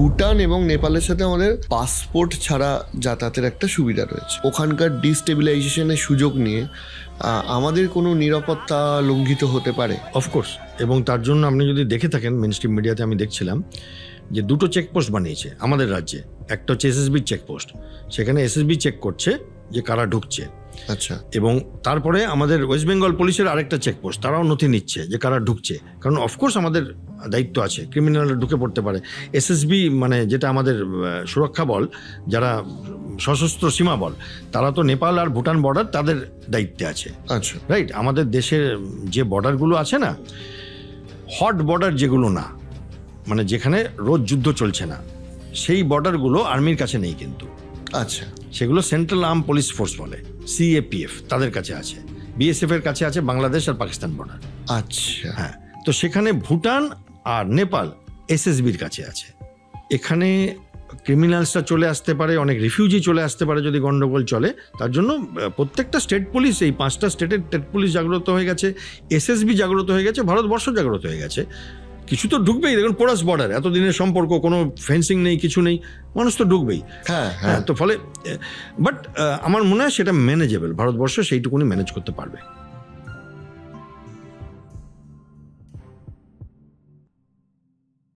ভুটান এবং নেপালের সাথে আমাদের পাসপোর্ট ছাড়া যাতায়াতের একটা সুবিধা রয়েছে। ওখানকার ডিস্টেবিলাইজেশনের সুযোগ নিয়ে আমাদের কোনো নিরাপত্তা লঙ্ঘিত হতে পারে? অফকোর্স, এবং তার জন্য আপনি যদি দেখে থাকেন মেইন স্ট্রিম মিডিয়াতে আমি দেখছিলাম যে 2টো চেকপোস্ট বানিয়েছে আমাদের রাজ্যে। একটা হচ্ছে এসএসবি চেকপোস্ট, সেখানে এসএসবি চেক করছে যে কারা ঢুকছে। আচ্ছা। এবং তারপরে আমাদের ওয়েস্ট বেঙ্গল পুলিশের আরেকটা চেকপোস্ট, তারাও নথি নিচ্ছে যে কারা ঢুকছে, কারণ অফকোর্স আমাদের দায়িত্ব আছে, ক্রিমিনাল ঢুকে পড়তে পারে। এসএসবি মানে যেটা আমাদের সুরক্ষা বল, যারা সশস্ত্র সীমা বল, তারা তো নেপাল আর ভুটান বর্ডার তাদের দায়িত্বে আছে। আচ্ছা, রাইট। আমাদের দেশের যে বর্ডারগুলো আছে না, হট বর্ডার যেগুলো না, মানে যেখানে রোজ যুদ্ধ চলছে না, সেই বর্ডারগুলো আর্মির কাছে নেই কিন্তু। আচ্ছা, সেগুলো সেন্ট্রাল আর্ম পুলিশ ফোর্স বলে, সিএপিএফ, তাদের কাছে আছে। বিএসএফ এর কাছে আছে বাংলাদেশ আর পাকিস্তান বর্ডার। আচ্ছা, হ্যাঁ। তো সেখানে ভুটান আর নেপাল এসএসবির কাছে আছে। এখানে ক্রিমিনালসরা চলে আসতে পারে, অনেক রিফিউজি চলে আসতে পারে যদি গন্ডগোল চলে। তার জন্য প্রত্যেকটা স্টেট পুলিশ, এই 5টা স্টেটের স্টেট পুলিশ জাগ্রত হয়ে গেছে, এসএসবি জাগ্রত হয়ে গেছে, ভারতবর্ষ জাগ্রত হয়ে গেছে। কিছু তো ঢুকবেই, দেখুন পোরাস বর্ডার, এতদিনের সম্পর্ক, কোনো ফেন্সিং নেই, কিছু নেই, মানুষ তো ঢুকবেই। হ্যাঁ হ্যাঁ। তো ফলে বাট আমার মনে হয় সেটা ম্যানেজেবল, ভারতবর্ষ সেইটুকুনি ম্যানেজ করতে পারবে।